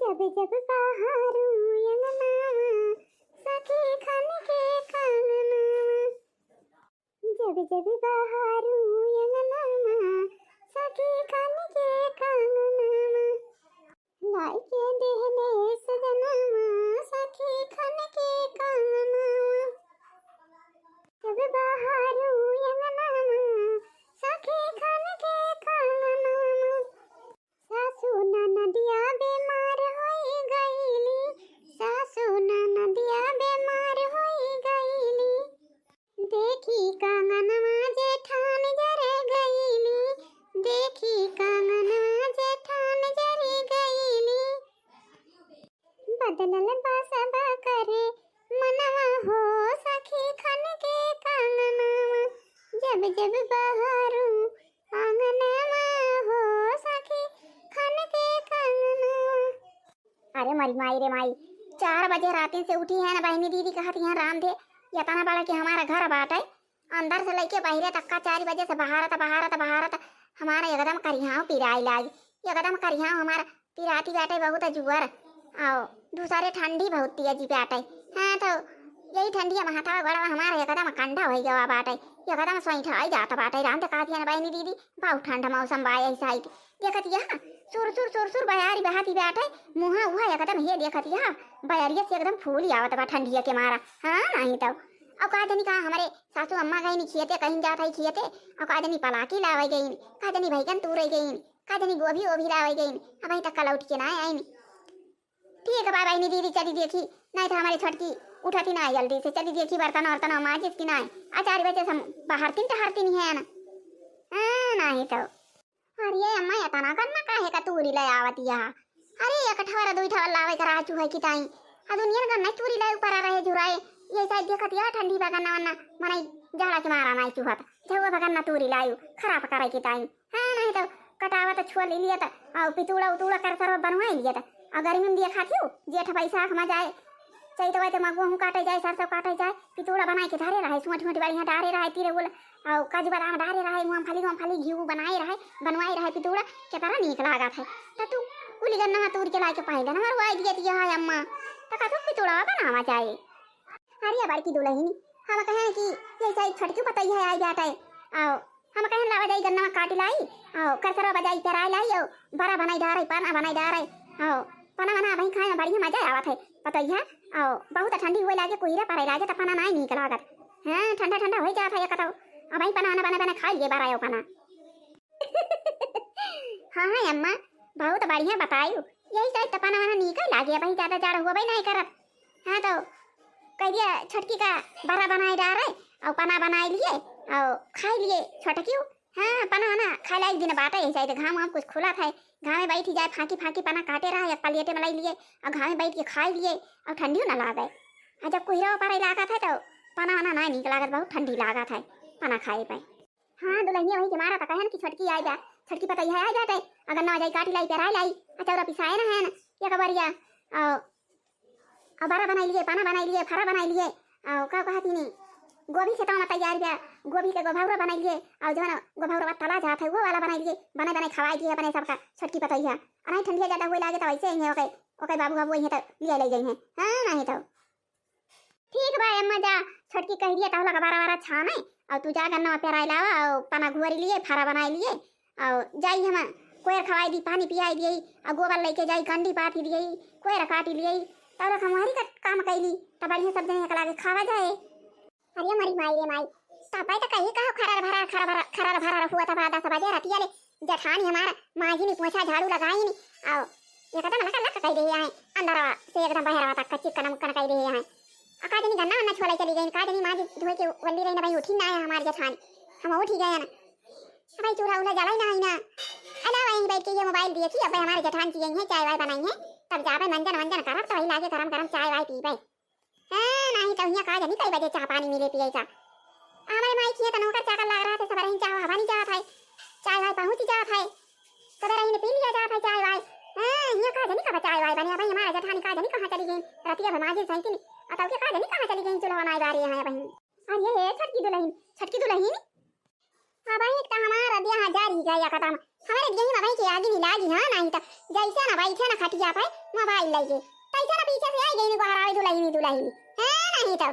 जब जब बहारू अंगनावा सखी खन के कंगनावा। जब जब बहारू अंगनावा सखी खन के कंगनावा। लाई के देहले सजनावा सखी खन के कंगनावा। जब बहारू अंगनावा सखी खन के कंगनावा। सासू ननदिया बीमार होई गईली, सासू ननदिया बीमार होई गईली। देखी कंगनवा जेठान जरे गईली, देखी कंगनवा जेठान जरे गईली। बदलल बसबा करे मनवा हो सखी खन के कंगनवा। जब जब बहारू आंगनवा हो सखी खन के कंगनवा। अरे मरी माई रे माई, 4 बजे रात से उठी है ना बहनी दीदी कहती है राम थे या तना बड़ा कि हमारा घर बाट है अंदर से लेके बहरे तक का 4 बजे से बहारत हमारा एकदम करिहाव पिराई लाग, एकदम करिहाव हमारा पिराती बैठे बहुत जुअर आओ दूसरे ठंडी बहुत तेजी बैठे। हाँ तो यही ठंडी महाता बड़ा हमारा एकदम कंडा हो गया बाटे, एकदम सोईठा आई जाता बाटे। राम तो कहती है बहनी दीदी बहुत ठंडा मौसम बा ऐसा ही देखती है सुर बयारी बहाती बैठे मुहा हुआ एकदम हे देखती है बयारिया से एकदम फूल आवत बा ठंडिया के मारा। हाँ नहीं तो अब का जनी कहा हमारे सासू अम्मा गई खियते कहीं जाता ही खियते अब का जनी पलाकी लावे गई का जनी भैगन तूरे गई का जनी गोभी ओभी लावे गई अब वहीं तक का लौट के ना आई। ठीक है बहनी दीदी चली देखी नहीं तो हमारी छटकी उठती ना जल्दी से चली देखी बर्तन वर्तन माजिस की ना 4 बजे से बाहर टहरती नहीं है ना। नहीं तो अरे अम्मा या तना करना काहे का तूरी ले आवती है। अरे एक ठवरा 2 ठवरा लावे कर आचू है की ताई आ दुनिया का नहीं तूरी ले ऊपर आ रहे जुराए ये साइड देखत या ठंडी बगन्ना वन्ना मने जाड़ा के मारा नहीं चुहत जवा बगन्ना तूरी लायू खराब करे की ताई। हां नहीं तो कटावा तो छुआ ले लिया त आ पितुड़ा उतुड़ा कर सर बनवाई लिया त आ गर्मी में दिया खाती जेठ बैसाख में जाए चाहिए तो वैसे मगुआ काटे जाए सरसों काटे जाए पितुड़ा बनाए के धारे रहे सुमट मोटी बढ़िया डारे रहे तीरे बोल और काजू बादाम डारे रहे मूंगफली घी बनाए रहे बनवाए रहे पितुड़ा के तरह नीक लागत है त तू कुली गन्ना तूर के लाके पहले ना मरवाई दिया दिया है अम्मा त का तू पितुड़ा बनावा चाहिए। अरे बड़की दुल्हनी हम कहे कि ये सही छटकी बताई है आई जाता है आओ हम कहे लावा जाई गन्ना काट लाई आओ कसरा बजाई पेराई लाई आओ बड़ा बनाई डारे पाना बनाई डारे आओ पाना बना भाई खाए में बढ़िया मजा आवत है पता ही है आओ बहुत ठंडी हुए लागे कोईरा परे लागे त पाना नहीं निक लागत। हां ठंडा ठंडा हो जात है कतो अब भाई पाना बना खा लिए बारा पाना। हां अम्मा बहुत बढ़िया बतायू यही चाहे तपाना वाना निक लागे भाई ज्यादा जाड़ हुआ भाई नहीं करत। हां तो कह दिया छटकी का बड़ा बनाए डारे और पाना बनाए लिए और खा लिए छटकी। हाँ पाना ना खा ला एक दिन बात है ऐसा घाम वाम कुछ खुला था घाम में बैठी जाए फाकी पाना काटे रहा या पलियटे में लाई लिए और घाम में बैठ के खा लिए और ठंडी ना लागे। और जब कोहरा पर इलाका था तो पाना वाना नहीं निक लागत बहुत ठंडी लागा था पाना खाए पे। हाँ दुल्हनिया भाई हमारा पता है ना कि छटकी आई जा छटकी पता ही है आ जाते अगर ना जाए काटी लाई पेराई लाई चौरा पिसाए ना है ना या कबरिया और बड़ा बनाई लिए पाना बनाई लिए फरा बनाई लिए और का कहती नहीं गोभी से तो तैयार गया गोभी के गोभौरा बनाई लिए और जो है ना गोभौरा तला जाता है वो वाला बनाई लिए बने खवाई दिए अपने सबका छटकी पता ही है और नहीं ठंडिया ज्यादा हुए लागे तो ऐसे ही है ओके बाबू बाबू यहीं तो लिए ले गई हैं। हाँ नहीं तो ठीक भाई अम्मा जा छटकी कह दिया तो लगा बारा छाने और तू जा गन्ना पेराई लावा और पाना घुवरी लिए फरा बनाई लिए और जाई हम कोयर खवाई दी पानी पियाई दिए और गोबर लेके जाई कंडी पाती दिए कोयर काटी लिए तब तक हमारी का काम कैली तब बढ़िया सब जने लागे खावा जाए। अरे मरी माई रे माई तब तो कहीं कहो खरार भरा हुआ था 10 बजे रातिया ले जेठानी हमारा माजी ने पोछा झाड़ू लगाई नहीं आओ एकदम लक कह रही है अंदर से एकदम बहरा तक कच्ची कनम कन कह रही है अकादनी गन्ना अन्ना छोला चली गई कादनी माजी धोए के वल्ली रही ना भाई उठी ना है हमारे जेठानी हम उठी गए ना भाई चूल्हा उल्हा जलाई ना ही ना अला वहीं बैठ के ये मोबाइल देखी अब हमारे जेठान की गई है चाय वाय बनाई है तब जा पे मंजन करब तो वही लागे गरम चाय वाय पी भाई। हाँ नहीं तो यहाँ कहा नहीं कई बजे चाय पानी मिले पिए चा हमारे माई किए तो नौकर चाकर लग रहा था सब रही चाय हवा नहीं जात है चाय वाय पहुंच जात है सब रही ने पी लिया जात है चाय वाय। हाँ यहाँ कहा नहीं कब चाय वाय बने भाई हमारा जेठानी कहा नहीं कहाँ चली गई रतिया भमाजी सही कि नहीं अतः के कहा नहीं कहाँ चली गई चूल्हा बनाई बारी है बहन और ये है छटकी दुल्हन अब एक तो हमारा दिया जारी गया कदम हमारे यही में भाई के आगे नहीं लागी हां नहीं तो जैसे ना भाई थे ना खटिया पे मोबाइल लेके तैसे ना पीछे से आई गई को हराई दुलाई है नहीं तो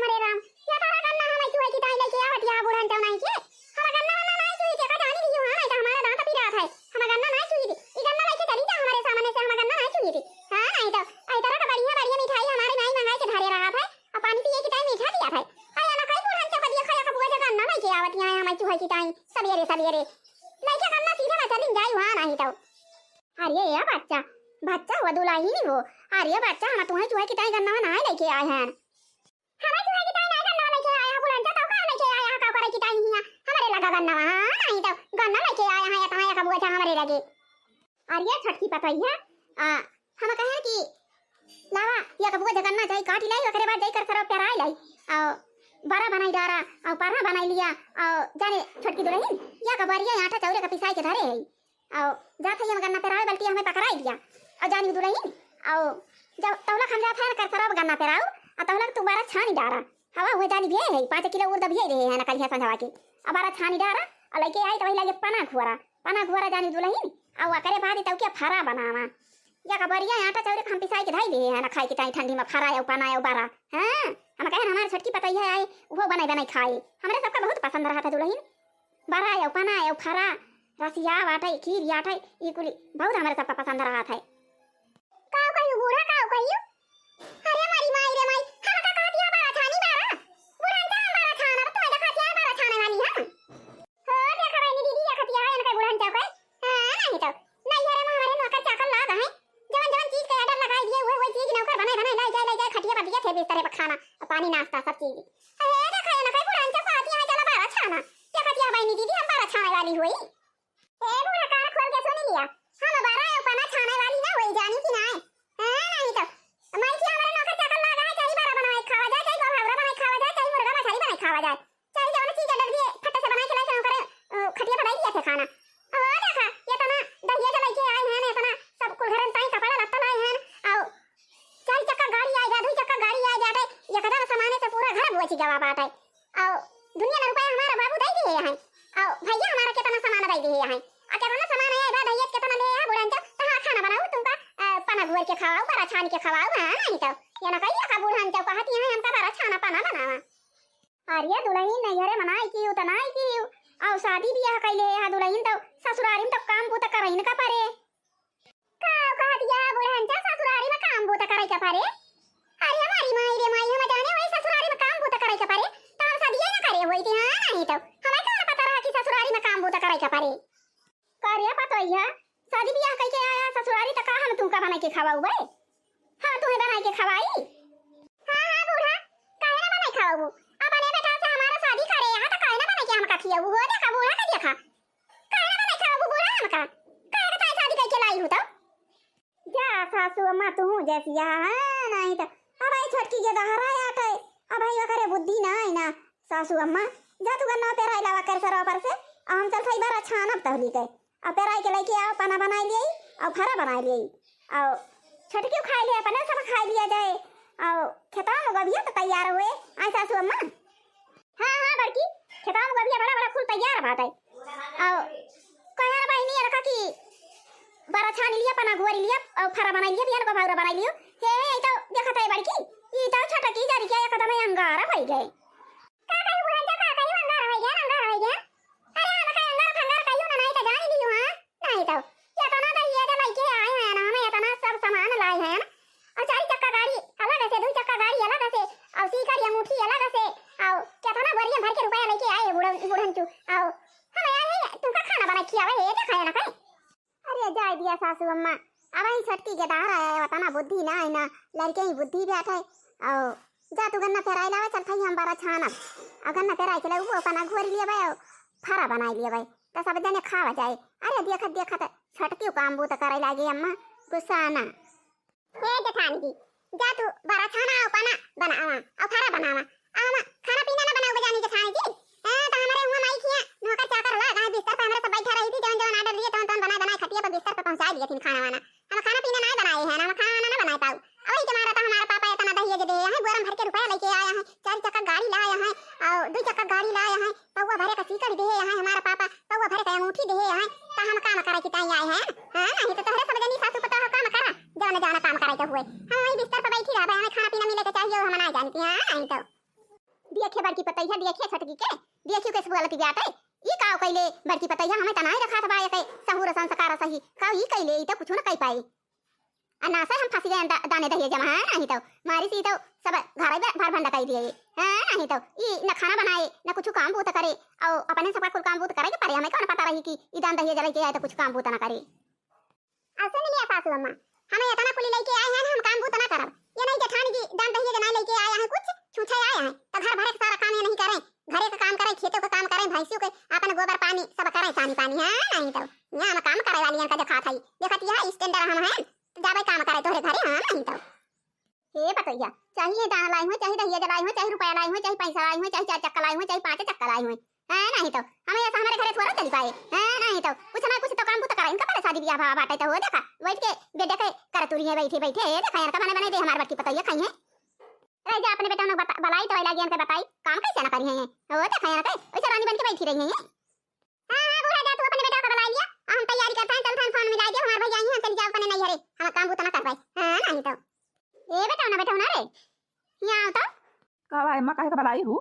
अरे राम क्या तारा करना हमें चुहे की ताई लेके आवत या बुढ़न तो नहीं के हम गन्ना वाला नहीं चुही के का जानी दी हां नहीं तो हमारा दांत पीरा है हम गन्ना नहीं चुही थी ई गन्ना लेके चली जा हमारे सामने से हम गन्ना नहीं चुही थी हां नहीं तो आई तरह का बढ़िया बढ़िया मिठाई हमारे नहीं मंगाई के धरे रहा था और पानी पिए की टाइम मीठा दिया था हां ना कई बुढ़न चौका दिया खाया का बुआ के गन्ना नहीं के आवत यहां हमें चुहे की ताई सवेरे लेके गन्ना सीधे मैं चली जाई हां नहीं तो अरे ये बच्चा हुआ दुलाई नहीं वो अरे बच्चा हम तुम्हें चुहे की ताई गन्ना ना लेके आए हैं हमें चुहे की ताई ना गन्ना लेके आया बुढ़न का तो का लेके आया का करे की ताई हिया हमारे लगा गन्ना हां नहीं तो गन्ना लेके आया है या तुम्हारे का बुआ हमारे लगे अरे छटकी पता ही है हम कहे कि लावा या का बुआ गन्ना जाई काटी लाई ओकरे बाद जाई कर सरो पेराई लाई और बड़ा बनाई डारा और परहा बनाई लिया और जाने छटकी दुलहिन या का बरिया आटा चौरे का पिसाई के धरे है और जाते हम गन्ना पेराई बल्कि हमें पकड़ाई दिया और जानी दुलहिन और जब तौला खम जाता है कर सरो गन्ना पेराऊ और तौला तू बारा छानी डारा हवा हुए जानी भी है 5 किलो उर्द भी है ना कल संझवा के अब बारा छानी डारा और लेके आई तो वही लगे पना खुआरा जानी दुलहिन और करे बाद तो क्या फरा बनावा या का बरिया आटा चौरे हम पिसाई के धाई दे है ना खाई के टाइम ठंडी में फरा या पना या बारा हां हम कहे हमारे छटकी पता ही है आए वो बनाई खाए हमारे सबका बहुत पसंद रहा था दुलहिन बारा या पना या फरा रसिया वाटई खीर याटई ई कुली बहुत हमारे सबका पसंद रहा था काऊ कहियो बूढ़ा काऊ कहियो अरे मारी माई रे माई हम का कहती है बारा छानी बारा बूढ़ा का बारा छाना तो मैं देखा क्या बारा छाने वाली है हो देखा भाई दीदी या खतिया है ना बूढ़ा का हां नहीं तो नहीं यार हमारे नौकर चाकल लागा है जवन चीज का आर्डर लगाई दिए वो चीज नौकर बनाए लाई जाए खटिया पर दिया थे बिस्तर पे खाना पानी नाश्ता सब चीज अरे देखा ना कई बूढ़ा का कहती है चला बारा छाना क्या खतिया भाई दीदी हम बारा छाने वाली हुई ए बूढ़ा कार खोल के सुन लिया हम बारा या पना छाने वाली ना होई जानी कि ना हां नहीं तो मैं की हमारे नौकर चाकल लगा है चाही बारा बनाए खावा जाए चाही गोभावरा बनाए खावा जाए चाही मुर्गा मछली बनाए खावा जाए चाही जवन चीज ऑर्डर दिए फट से बनाए खिलाए नौकर खटिया पर दिया थे खाना और देखा ये तना दहिया चला के आए हैं इतना सब कुल घरन ताई कपड़ा लत्ता लाए हैं और 4 चक्का गाड़ी आएगा 2 चक्का गाड़ी आ जाए ये कदा सामान से पूरा घर बुआ जवाब आटा और दुनिया में रुपया हमारा बाबू दे दिए हैं और भैया हमारा कितना सामान दे दिए हैं आ कितना सामान है बा दहिया कितना ले आ बुढ़न तो हां खाना बनाओ तुमका पना घोर के खाओ बारा छान के खवाओ हां नहीं तो ये ना कहिया का बुढ़न तो कहती है हमका बारा छाना पना बनावा अरे दुलहिन नहीं अरे मनाई की उतनाई की और शादी ब्याह कैले है दुलहिन तो ससुरारी में तो काम बूता करइन का पारे का कह दिया बुढ़न जा ससुरारी में काम बूता करे का पारे अरे हमारी माई रे माई हम जाने वही ससुरारी में काम बूता करे का पारे तो हम शादी ना करे होई थी हां नहीं तो हमें क्या पता रहा कि ससुरारी में काम बूता करे का पारे कार्य पता ही है शादी ब्याह करके आया ससुरारी तो का हम तुमका बना के खवाऊ बे हां तुम्हें बना के खवाई हां बूढ़ा काहे ना बना खाऊ अपने बेटा से हमारा शादी करे यहां तो काहे ना बना के हमका खियाऊ हो देखा बूढ़ा का देखा काहे ना बना खाऊ बूढ़ा हमका काहे का शादी करके लाई हूं तो जा सासू अम्मा तू जैसी हां नहीं तो अब आई छटकी के दहरा आटे अब आई करे बुद्धि ना है ना सासू अम्मा जा तू गन्ना पेराई लावा कर सरो पर से हम चल थई बारा छानब तहली के अब पेराई के लेके आओ पना बना लिए और फरा बना लिए और छटकी खा लिया पना सब खा लिया जाए और खेता में गबिया तो तैयार हुए आई सासू अम्मा हां बड़की खेता में गबिया बड़ा फूल तैयार बात है और कहर बहनी रखा कि बारा छान लिया पना घोरी लिया और फरा बना लिया बियान को भावरा बना लियो हे तो देखत है बड़की ई तो छटकी जारी के एकदम अंगारा भई गए का कही बुढ़ा का कही अंगारा भई गया अरे हम का अंगारा फंगारा कहियो ना नहीं तो जानी लियो हां नहीं तो ये तो ना दहिया दे लेके आए हैं ना हमें इतना सब सामान लाए हैं और 4 चक्का गाड़ी अलग से 2 चक्का गाड़ी अलग से और सीकर या मुठी अलग से और कितना बरिया भर के रुपया लेके आए बुढ़न चू और हम आए तुमका खाना बना खियावे ये क्या खाया ना कहीं अरे जाय दिया सासू अम्मा अब ही छटकी के दार आया बताना बुद्धि ना है ना लड़के ही बुद्धि बैठे और जा तू गन्ना पेराई लावा चल थई हम बारा छानब और गन्ना पेराई के वो पना घोरी लिए भाई फरा बनाई लिए भाई तो सब जने खावा जाए अरे देखत छटकी काम बूत करे लागी अम्मा गुस्सा आना हे जेठानी जी जा तू बारा छाना और पना बनावा और फरा बनावा आमा खाना पीना ना बनाओ जानी जेठानी जी तो हमारे हुआ माई किया नौकर चाकर लगा है बिस्तर पे हमारे सब बैठा रही थी जौन आर्डर दिए तौन बनाए खटिया पर बिस्तर पे पहुंचा दिए थी खाना वाना हम खाना पीना नहीं बनाए हैं ना खाना ना बनाए पाऊ अभी तुम्हारा तो हमारा पापा इतना दहिया दे आए हैं, बोरा भर के रुपया लेके आया है, 4 चक्का गाड़ी लाया है और 2 चक्का गाड़ी लाया है, पौवा भरे का सीकर दे आए हैं हमारा पापा, पौवा भरे का अंगूठी दे आए हैं, ता हम काम करे के ताई आए हैं। हां नहीं तो तोहरे सब जनी सासू पता हो काम करा, जाने जाना काम करे के हुए। हां वही बिस्तर पर बैठी रहबे, हमें खाना पीना मिले के चाहिए, हम ना जानती हां नहीं तो देखे बड़की पतैया देखे छटकी के देखियो कैसे बोलती बात है ई का कइले बड़की पतैया हमें तना रखा था बाय के सहूर संस्कार सही का ई कइले ई तो कुछ न कह पाई अना से हम फंसी गए दाने दहिए जमा नहीं तो मारी सी तो सब घर भर भंडा कह दिए हां नहीं तो ई न खाना बनाए न कुछ काम बूत करे और अपने सब कुल काम बूत करे के पारे हमें कौन पता रही कि ई दान दहिए जलाई के आए तो कुछ काम बूत न करे ऐसे नहीं लिया सासू अम्मा हमें इतना कुली लेके आए हैं हम काम बूत ना करब ये नहीं जेठानी जी दान दहिए के ना लेके आया है कुछ छूछे आया है तो घर भरे सारा काम ये नहीं करें घरे का काम करें खेतों का काम करें भैंसियों के अपन गोबर पानी सब करें पानी पानी है नहीं तो यहां हम काम करे वाली का देखा थई देखत यह स्टैंडर हम हैं जाबे काम करे तोरे घरे हां नहीं तो हे पतैया चाहिए दाना लाई हो चाहिए दहिया जलाई हो चाहिए रुपया लाई हो चाहिए पैसा लाई हो चाहिए 4 चक्का लाई हो चाहिए 5 चक्का लाई हो है नहीं तो हमें ऐसा हमारे घरे थोड़ा चल पाए है नहीं तो कुछ ना कुछ तो काम तो करें इनका पहले शादी ब्याह बाटे तो हो देखा बैठ के बेटे के करतुरी है बैठे बैठे देखा यार का बने दे हमारे बच्ची पतैया खाई है रह जा अपने बेटा ने बलाई तो लगी उनके बताई काम कैसे ना करी है वो देखा यार के वैसे रानी बन के बैठी रही है हां बुरा जा तू अपने बेटा को बुला लिया हम तैयारी करते हैं चल फोन मिला दे हमारे भैया यहां चल जाओ अपने नहीं हरे हम काम बुतना कर पाए हां नहीं तो ए बेटा ना रे यहां तो का भाई मां काहे का बुलाई हूं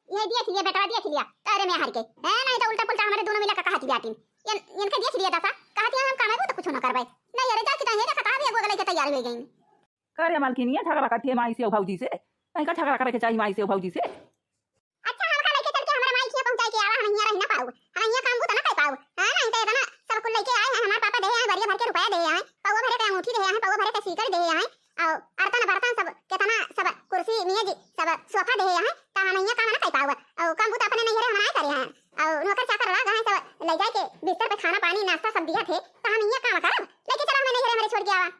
ये देख लिया बेटा देख लिया अरे मैं हार के है नहीं तो उल्टा पुल्टा हमारे दोनों मिला का कहती बाटी इनके देख लिया था कहती हम काम है तो कुछ ना करवाई नहीं अरे जा किता है देखा कहां भी गले के तैयार हो गई करे मालकिनिया झगड़ा करती है माई से भौजी से नहीं का झगड़ा करे के चाहिए माई से भौजी से अच्छा हम का लेके चल के हमारे माई से पहुंचाई के आवा हम यहां रह ना पाऊ हम यहां काम बुत ना कर पाऊ हां नहीं तो इतना सब कुछ लेके आए हैं हमारे पापा दे आए बढ़िया भर के रुपया दे आए पौवा भरे का अंगूठी दे आए पौवा भरे का सीकर दे आए और अर्तन बर्तन सब कितना सब कुर्सी मेज सब सोफा दे आए ता हम यहां काम ना कर पाऊ और काम बुत अपने नहीं हरे हम ना करे हैं और नौकर चाकर लगा है सब ले जाके बिस्तर पे खाना पानी नाश्ता सब दिया थे ता हम यहां काम करब लेके चलो हमें नहीं हरे मेरे छोड़ के आवा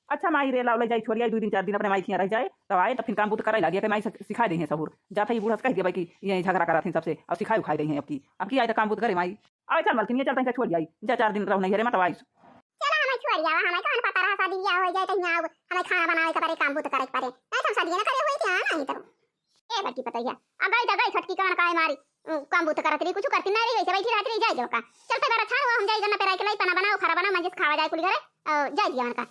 अच्छा माई रे लाओ ले जाई छोड़िया 2 दिन 4 दिन अपने माई खिया रह जाए तब आए तो फिर काम बुत करे लगे के माई सिखा दे हैं सबूर जाता ही बूढ़ा कह दिया भाई कि ये झगड़ा करा थी सबसे अब सिखाई उखाई रही हैं अब की आए तो काम बुत करे माई आए चल मालकिन चलता है छोड़ जाई जा 4 दिन रहो नहीं रे मत आई चलो हमें छोड़ जाओ हमें कौन पता रहा शादी ब्याह हो जाए तो यहां हमें खाना बनावे के परे काम बुत करे के परे नहीं तो शादी ना करे हुई थी हां नहीं तो ए बच्ची पतैया अब गई छटकी कौन काहे मारी काम बुत करत रही कुछ करती नहीं वैसे बैठी रहती जाए जो का चलते बारा छाओ हम जाई गन्ना पेराई के लाई पना बनाओ खरा बना मंजिस खावा जाए कुली घरे जाई दिया उनका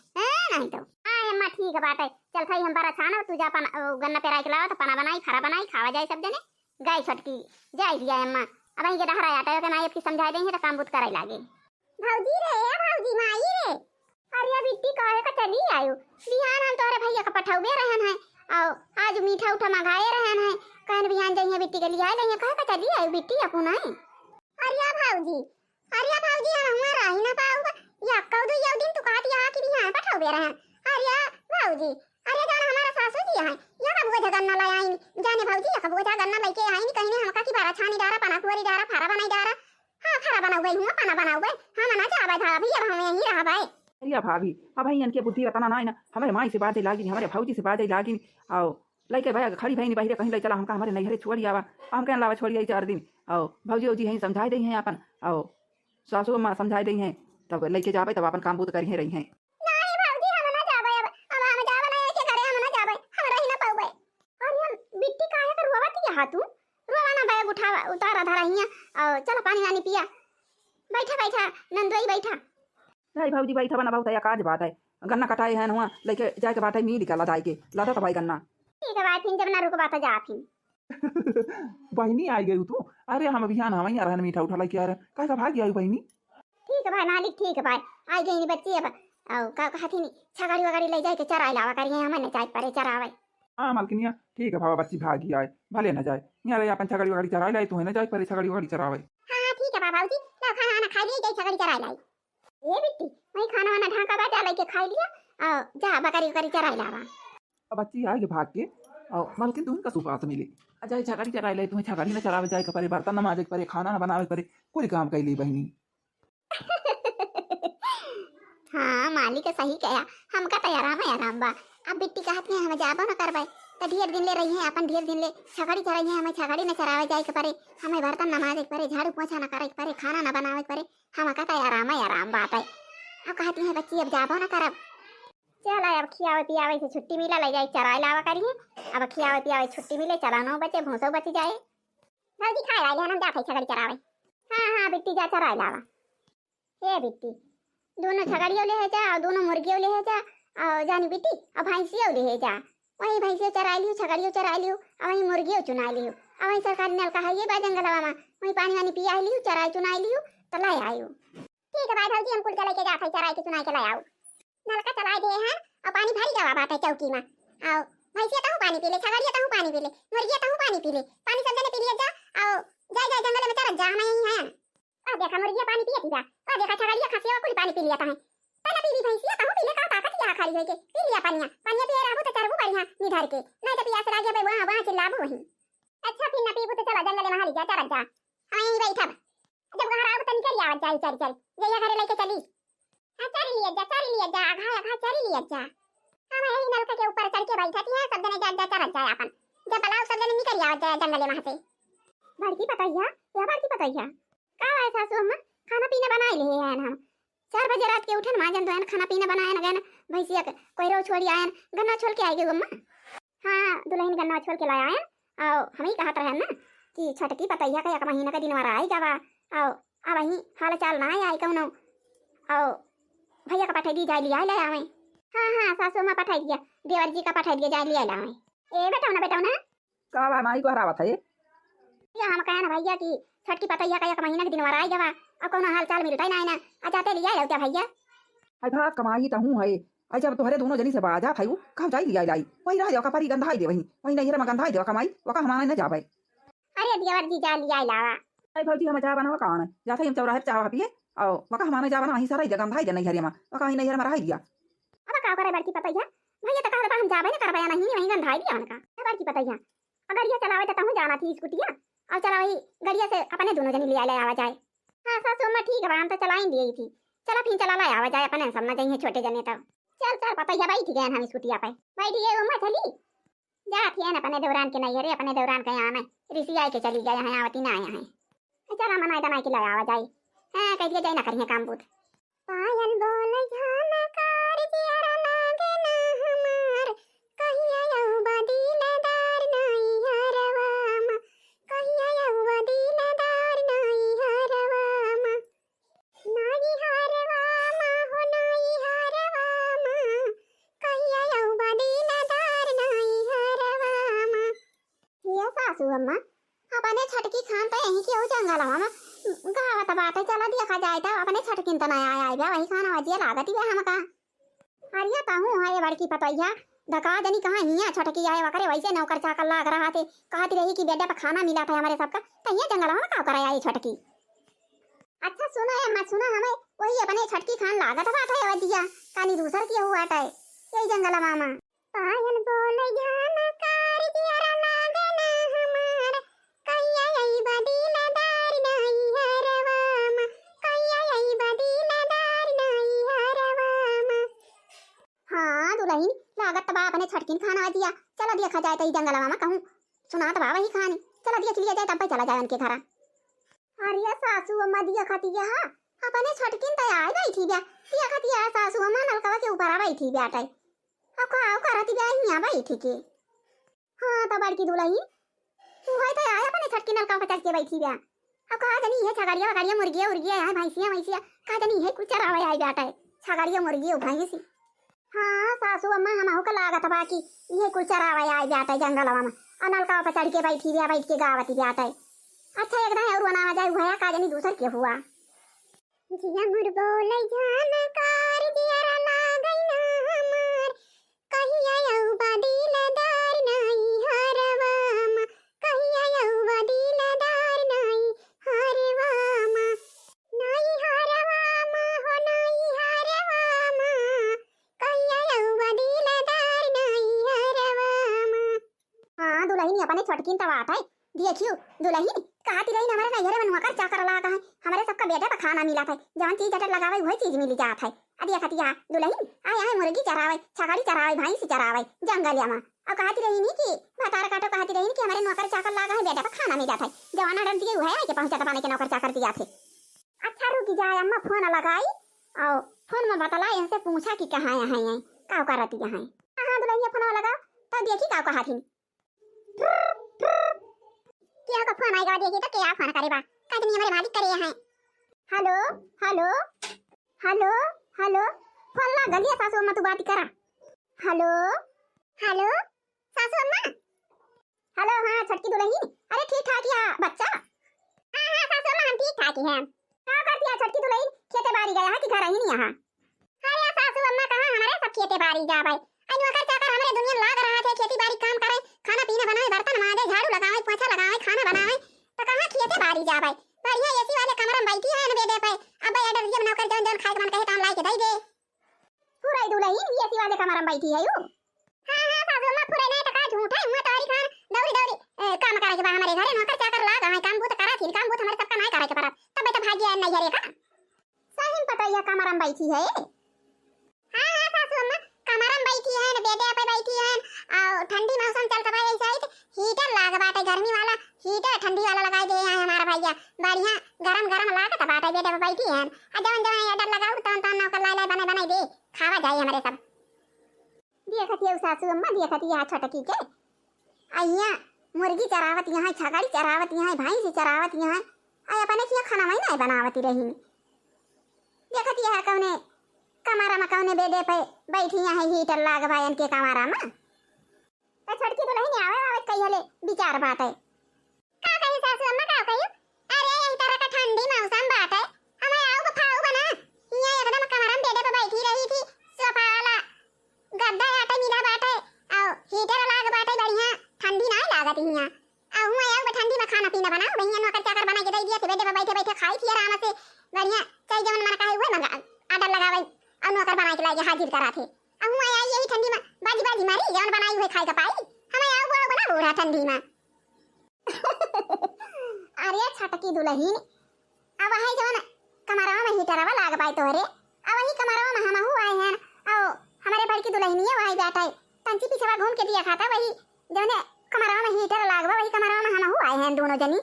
नहीं तो हां अम्मा ठीक है बात है चल खाई हम बारा छाना तू जा पना गन्ना पेराई के लाओ तो पना बनाई खरा बनाई खावा जाए सब जने गाय छटकी जाई दिया अम्मा अब ये डहरा आटा के माई की समझा देंगे तो काम बुत कराई लागे भौजी रे भौजी माई रे अरे बिट्टी काहे का चली आयो बिहान हम तोरे भैया का पठाउबे रहन है और आज मीठा उठा मंगाए रहन है कहन बिहान जइए बिट्टी के लिए आए नहीं काहे का चली आयो बिट्टी अपन है अरे भौजी हम हमारा ही ना पाऊंगा या कौदू या दिन तू कहती है कि बिहान पठाउबे रहन अरे भौजी अरे जान हमारा सासू जी है या का बोझा गन्ना लाई आई जाने भौजी या का बोझा गन्ना लेके आई कहीं ने हमका की बारा छानी डारा पना कुरी डारा फारा बनाई डारा हां फारा बनाऊ गई हूं पना बनाऊ गई हम ना जाबे था अभी अब हम यहीं रहबे अरे भाभी अब भाई इनके बुद्धि बताना ना है ना हमारे माई से बातें लागी हमारे भौजी से बातें लागी आओ लइके भाई खड़ी भाई नहीं बाहर कहीं ले चला हमका हमारे नैहरे छोड़ी आवा हम कहन लावा छोड़ी आई 4 दिन आओ भौजी जी हैं समझाई दई हैं अपन आओ सासू मां समझाई दई हैं तब लेके जाबे तब अपन काम बूत करी रही हैं नहीं भौजी हम ना जाबे अब हम जाबे नहीं के घरे हम ना जाबे हम रही ना पाऊबे अरे हम बिट्टी काहे कर रोवाती है हाथू रोवा ना बैग उतारा धरा हिया और चलो पानी वानी पिया बैठा नंदोई बैठा नहीं भौजी भाई थबना बहुत काज बात है गन्ना कटाए हैं हुआ लेके जाके बात है मी निकाला दाई के लादा तो भाई गन्ना ठीक है भाई फिर जब ना रुक बात जा फिर बहनी आई गई तू अरे हम बिहान हम यार मीठा उठा लेके आ रहे कैसा भाग आई बहनी ठीक है भाई मालिक ठीक है भाई आई गई बच्ची अब औ का कहती नहीं छगाड़ी वगाड़ी ले जाए के चराई लावा करिए हमने चाय परे चरावे हां मालकिनिया ठीक है भावा बच्ची भागी आए भले न जाए यार अपन छगाड़ी वगाड़ी चराई लाई तू है न जाए परे छगाड़ी वगाड़ी चरावे हां ठीक है बाबूजी ला खाना वाना खा लिए जाए छगाड़ी चराई लाई ये बिट्टी मैं खाना वाना ढाका बाजा लेके खा लिया और जा बकरी करी चराई लावा अब बच्ची आई भाग के और मालकिन तुम का सुपास मिले अजय छगाड़ी चराई लाई तुम्हें छगाड़ी न चरावे जाए के परे बर्तन न माजे परे खाना न बनावे परे कोई काम कैली बहनी हाँ मालिक सही कहा हमका तो आराम बा अब बिट्टी कहती है हम जाबो न करबे तो ढेर दिन ले रही है अपन ढेर दिन ले छगाड़ी चराई है हमें छगाड़ी न चरावे जाए के परे हमें बर्तन न माजे परे झाड़ू पोछा न करे परे खाना न बनावे परे हम का तो आराम बात है अब कहती है बच्ची अब जाबो न करब चल अब खियावे पियावे से छुट्टी मिला ले जाए चराए लावा करिए। अब खियावे पियावे छुट्टी मिले चला 9 बजे भूसो बच जाए। जल्दी खाए आए हम जाते छगड़ी चरावे। हाँ बिट्टी जा चराए लावा। हे बिट्टी दोनों छगड़ियों ले जा और दोनों मुर्गियों ले जा और जानी बिट्टी अब भैंसियों ले जा। वही भैंसियों चरा लियो छगड़ियों चरा लियो और वही मुर्गियों चुना लियो और वही सरकारी नल का है ये बा जंगलवा में वही पानी वानी पिया लियो चराई चुना लियो तो लाई आयो। ठीक है भाई भौजी हम कुल चले के जाते चराई के चुनाई के लाई आओ। नलका चला दे हैं और पानी भरी जावा बात है चौकी में आओ। भैंसिया कहूं पानी पी ले छगड़िया कहूं पानी पी ले मुर्गिया कहूं पानी पी ले पानी सब जने पी लिया जा आओ जा जा जंगल में चरत जा हम यहीं हैं। आ देखा मुर्गिया पानी पियती जा आ देखा छगड़िया खसिया कुल पानी पी लिया है पहले पी ली भैंसिया कहूं पी ले का ताकत या खाली होके पी लिया पानी पानी पिए रहबो तो चरबो बढ़िया निधर के नहीं तो पियास लागे भाई वहां चिल्लाबो वहीं। अच्छा फिर ना पीबो तो चला जंगल में हाली जा चरत जा हम यहीं बैठब जब घर आओ तो निकल आवा चल चल चल जइया घरे लेके चली। चारी लिया जा आघा चारी लिया जा हम यही नलका के ऊपर चढ़ के बैठती है सब जने जा चरत जाए अपन जब बलाओ सब जने निकल आवा जाए जंगल में से। बड़की पतैया या बड़की पतैया का है सासू अम्मा खाना पीना बनाए ले हैं हम 4 बजे रात के उठन माजन दोन खाना पीना बनाए ना गन भैंसिया कोई रो छोड़ी आयन गन्ना छोड़ के आएगे अम्मा। हां दुल्हन गन्ना छोड़ के लाया है और हम ही कहत रहे ना कि छटकी पतैया का 1 महीना का दिन वाला आई जावा आओ आ वही हाल चाल ना आई कौनो आओ भैया का पठाई दी जाए लिया ले आवे। हां सासू मां पठाई दिया देवर जी का पठाई दिया जाए लिया लावे। ए बेटा ना का बा माई को हरावत है ये हम कहना भैया कि छटकी पतैया का 1 महीना के दिन वाला आई जावा अब कौनो हाल चाल मिलता ही ना आ जाते लिया आओ क्या भैया। आई भा कमाई त हूं है आई जब तोहरे दोनों जनी से बाजा खाइऊ कब जाई लिया लाई वही रह जाओ का परी गंधाई दे वही नहीं रे गंधाई दे कमाई वका हमारा न जावे। अरे देवर जी जा लिया लावा आई भौजी हम जा बनावा कान जाते हम चौराहे चावा पिए और वका हमारा जा बना वही सारा जगह गंधाई दे नहीं हरिया वका ही नहीं हरिया रह दिया। अब का करे बड़की पतैया भैया तो कहता हम जावे ना करवाया नहीं वही गंधाई दिया उनका बड़की पतैया अगर ये चलावे तो हूं जाना थी स्कूटिया और चला वही गड़िया से अपने दोनों जने लिया ले आवा जाए। हां सासू मां ठीक है हम तो चलाई दी थी चला फिर चला ले आवा जाए अपने सब न जाइए छोटे जने तो चल चल पतैया बैठ गए हम स्कूटिया पे बैठी है उम्मा चली जा थी न अपने दौरान के नहीं अरे अपने दौरान के यहाँ में ऋषि आई के चली गए हैं आवती ना आया है चला मनाई दनाई के ले आवा जाए। हां कह दिया जाए ना करिए काम बूत पायल बोल झनकार जिया लागे ना हमार कहिया यौ बदिलदार नहीं हरवाम कहिया यौ बदिलदार नहीं हरवाम नहीं हरवाम हो नहीं हरवाम कहिया यौ बदिलदार नहीं हरवाम। ये सासू अम्मा अपने छटकी खान तो यहीं के हो जंगलवा में गावत बात चला दिया खा जाए था अपने छटकिन तो नहीं आया बे वही खाना वजिया लागत ही हम का हरिया ताहू है बड़की पतैया धका जनी कहां हिया छटकी आए वकरे वैसे नौकर चाकर लाग रहा थे कहती रही कि बेटे पे खाना मिला था हमारे सबका तो ये जंगलवा में का कराया ये छटकी। अच्छा सुनो अम्मा सुनो हमें वही अपने छटकी खान लागत बात है वजिया कानी दूसर की हुआ है यही जंगलवा में पायल बोले जानकार जिया लागे ना हमार कहिया यही बदिलदार नहीं हरवाम कहिया यही बदिलदार नहीं हरवाम। हां दुल्हन लागत बा अपने छटकिन खाना दिया चला दिया खा जाए तो जंगलवा में कहूं सुना तो बा वही खानी चला दिया चलिए जाए तब चला जाए उनके घर। अरे सासू अम्मा दिया खाती है हां अपने छटकिन तो आई बैठी बा दिया खाती है सासू अम्मा नलका के ऊपर आ बैठी बैठे अब का करती बा यहां बैठी के। हां तो बड़की दुल्हन तू है तो आया अपने छटकी नलका पे चढ़ के बैठी बा अब कहा जनी है छगड़िया मुर्गिया उर्गिया है भैंसिया कहा जनी है कुछ चरावे आई बैठा है छगड़िया मुर्गिया भैंसी। हां सासू अम्मा हम का लागत बा कि ये कुछ चरावे आई बैठा है जंगलवा में और नलका पे चढ़ के बैठी बा बैठ के गावती बैठा है। अच्छा एकदम और बनावा जाए हुआ का जनी दूसर के हुआ जिया मुर बोले जानकार जिया लागे ना हमार कहिया यौ बदिलदार नहीं हरवाम कहिया यौ बदिलदार नहीं हरवाम नहीं हरवाम हो नहीं हरवाम कहिया यौ बदिलदार नहीं हरवाम। हां दुल्हन अपने छटकिन तो बात है देखियो दुल्हन कहती रही हमारे नैहरे में नौकर चाकर लगा है हमारे सबका बेटे पे खाना मिला था जवन चीज अटर लगावे वही चीज मिल जात है। अदिया खतिया दुल्हन आया है मुर्गी चरावे छगड़ी चरावे भैंस चरावे जंगलिया में और कहती रही नहीं कि भतार काटो कहती रही कि हमारे नौकर चाकर लगा है बेटे पे खाना मिला था जवान अडर दिए हुए है कि पहुंचा पाने के नौकर चाकर दिया थे। अच्छा रुक जाए अम्मा फोन लगाई आओ फोन में बतला इनसे पूछा कि कहाँ यहाँ है का करती यहाँ कहाँ दुल्हनिया फोन लगा तो देखी का कहा थी क्या का फोन आएगा देखी तो क्या फोन करेगा कहीं हमारे मालिक करे यहाँ hello hello hello hello phone ला गलिया सासू अम्मा तू बात करा हेलो हेलो सासू अम्मा हेलो हाँ छटकी दुल्हन अरे ठीक ठाक या बच्चा हाँ हाँ सासू अम्मा हम ठीक ठाक ही हैं क्या करती है छटकी दुल्हन खेते बाड़ी गया है कि घर ही नहीं यहाँ अरे सासू अम्मा कहाँ हमारे सब खेते बाड़ी जा भाई अनु कर चाकर हमारे दुनिया लाग रहा थे खेती बाड़ी काम करे खाना पीना बनाए बर्तन माजे झाड़ू लगाए पोछा लगाए खाना बनाए तो कहाँ खेते बाड़ी जा भाई बढ़िया एसी वाले कमरा में बैठी है न बेडे पे अब ऑर्डर ये बनाकर जौन जौन खाए मन कहे काम लाके दे दे पूरा दुल्हन एसी वाले कमरा में बैठी है यू हां हां सासू अम्मा पूरा नहीं तो का झूठ है हुआ तारी खान दौड़ी दौड़ी काम करे के बा हमारे घरे नौकर चाकर लाग है काम भूत करा थी काम भूत हमारे सबका नहीं करे के परत तब तो भाग्य नहीं हरे का सही में पता है कमरा में बैठी है हां हां सासू अम्मा कमरा में बैठी है न बेडे पे बैठी है और ठंडी मौसम चलता है ऐसा ही हीटर लाग बाटे गर्मी वाला हीटर ठंडी वाला लगाई दे है हमारा भैया बढ़िया गरम गरम लागत बाटे बेडे पे बैठी है आ जवन जवन ऑर्डर लगाओ तन तन नौकर लाई लाई बने बने दे खावा जाए हमारे सब देखती है सासू अम्मा देखती है छटकी के अइया मुर्गी चरावत यहाँ छगाड़ी चरावत यहाँ भैंस चरावत यहाँ आई अपने किया खाना वही नहीं बनावती रही देखती है कौने कमरा में कौने बेडे पे बैठी यहाँ हीटर लाग भाई के कमरा में तो छटकी तो नहीं आवे आवे कहिए विचार बात है का कही सासू अम्मा का कही अरे यही तरह का ठंडी मौसम बात है हमें आओ बफाओ बना यहाँ एकदम कमरा में बेडे पे बैठी रही थी सोफा वाला गद्दा आटा मिला बाटे और हीटर लाग बाटे बढ़िया ठंडी ना लागत हिया आ हुआ यार ठंडी में खाना पीना बनाओ भैया नौकर चाकर बना के दे दिया बेटे पे बैठे बैठे खाई थी आराम से बढ़िया चाय जवन मन कहे हुए मंगा ऑर्डर लगावे और नौकर बना के लाके हाजिर करा थे आ हुआ यार यही ठंडी में बाजी बाजी मारी जवन बनाई हुए खाई का पाई हमें आओ वो बना हो रहा ठंडी में अरे छटकी दुल्हन अब है जवन कमरा में हीटर वाला लाग पाई तोरे अब वही कमरा में हम हुआ है और हमारे बड़की दुल्हनिया वही बैठा है तंची पीछे घूम के दिया खाता वही जने कमरा में हीटर लागवा वही कमरा में हम हुआ है दोनों जनी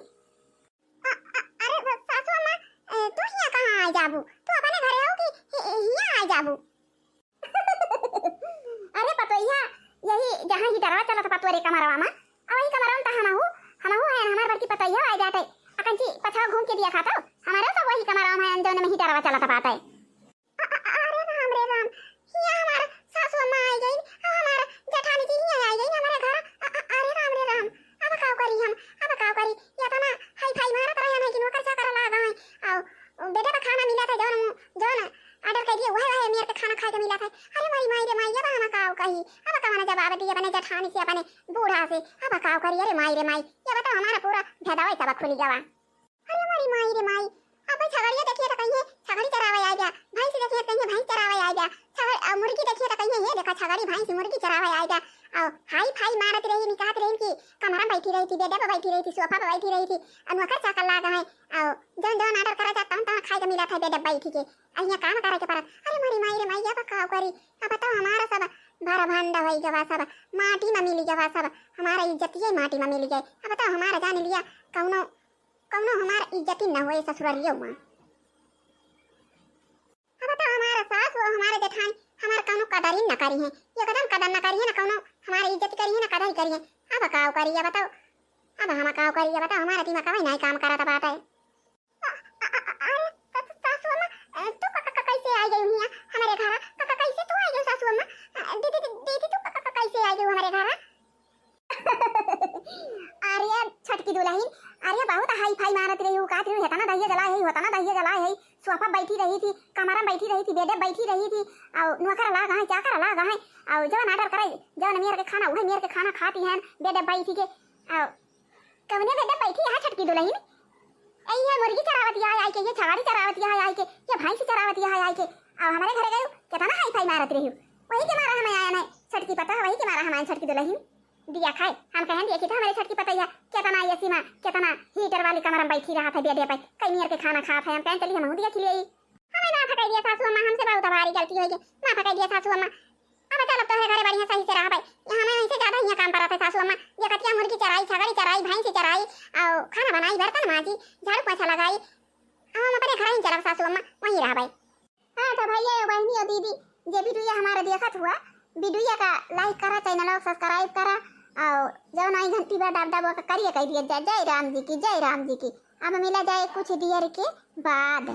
अरे सासू अम्मा तू हिया कहां आ जाबू तू अपने घरे हो कि हिया आ जाबू अरे पतोइया यही जहां हीटर चला था पतोरे कमरा में वही कमरा में हम हुआ है हमार बड़की पतोइया आ जाते अकंची पछा घूम के दिया खाता हमारा सब वही कमरा में दोनों में हीटर चला था पाता है अरे राम रे राम हिया हमारा सासू अम्मा आ गई हमारा जेठानी जी हिया आ गई हमारे घर अरे राम रे राम अब काव करी या तो ना हाई फाई मारत रहे ना कि नौकर चाकर लागा है और बेटे का खाना मिला था जौन ऑर्डर कर दिया वही मेरे के खाना खाए के मिला था अरे मारी माई रे माई अब हम काव कही अब कवना जवाब दिया अपने जेठानी से अपने बूढ़ा से अब काव करी अरे माई रे माई ये बताओ हमारा पूरा भेदावा सब खुली जावा अरे मारी माई रे माई अब छगड़िया देखिए तो कहिए छगड़ी चरावे आ गया भैंस देखिए कहिए भैंस चरावे आ गया छगड़ मुर्गी देखिए तो कहिए ये देखो छगड़ी भैंस मुर्गी चरावे आ गया और हाई फाई मारत रही निकात रही की कमरा में बैठी रही थी बेडे पे बैठी रही थी सोफा पे बैठी रही थी नौकर चाकर लागा है और जौन जौन ऑर्डर करा जाता तहाँ खाए के मिला था बेडे बैठी के अहिया काम करे के परत अरे मारी माई रे माई अब काव करी अब बताओ हमारा सब भरा भंडा होई गवा सब माटी में मिली गवा सब हमारा इज्जतिये माटी में मिली गई अब बताओ हमारा जान लिया कौनो हमारा इज्जती न होए ससुरालियों में अब बताओ हमारा सास वो हमारे जेठानी हमारा कौनो कदर ही न करी है ये कदम कदर न करी है ना कौनो हमारी इज्जत करी है ना कदर करी है अब काव करी है बताओ अब हम काव करी है बताओ हमारा दिमाग कभी नहीं काम करा था बात है अरे सासू अम्मा तू कैसे आ गई हुई हमारे घर कैसे तू आ गई सासू अम्मा दीदी तू कैसे आ गई हमारे घर अरे छटकी दुल्हन अरे बहुत हाई फाई मारत रही हूँ का थी होता ना दहिया जला है सोफा बैठी रही थी कमरा बैठी रही थी बेडे बैठी रही थी और नौकर लागा है चाकर लागा है और जवन ऑर्डर करे जवन मेरे के खाना वही मेरे के खाना खाती हैं बेडे बैठी के और कवने बेडे बैठी है छटकी दुल्हन ये मुर्गी चरावती है आई के ये छगाड़ी चरावती है आई के ये भैंस चरावती है आई के और हमारे घरे गयो कितना हाई फाई मारत रही हूँ वही के मारा हमें आया नहीं छटकी पता है वही के मारा हमारे छटकी दुल्हन दिया खाए हम कहें दिया कि तो हमारे छटकी पता है कितना ये सीमा कितना हीटर वाली कमरा में बैठी रहा था बेडे पे कई मेरे के खाना खा था हम कहें चलिए हम दिया खिलाई हमें ना फकाई दिया सासू अम्मा हमसे बहुत भारी गलती होगी ना फकाई दिया सासू अम्मा अब चलो तो है घरे बढ़िया सही से रहा भाई हमें वहीं से ज्यादा यहाँ काम करा था सासू अम्मा ये कटिया मुर्गी चराई छगड़ी चराई भैंस चराई और खाना बनाई बर्तन माजी झाड़ू पोछा लगाई हम अपने घर ही चला सासू अम्मा वहीं रहा भाई हाँ तो भैया और बहनी और दीदी जे वीडियो हमारा देखत हुआ वीडियो का लाइक करा, चैनल को सब्सक्राइब करा और जब नई घंटी पर दब दब करिए कह दिया जय राम जी की, जय राम जी की। अब मिला जाए कुछ देर के बाद।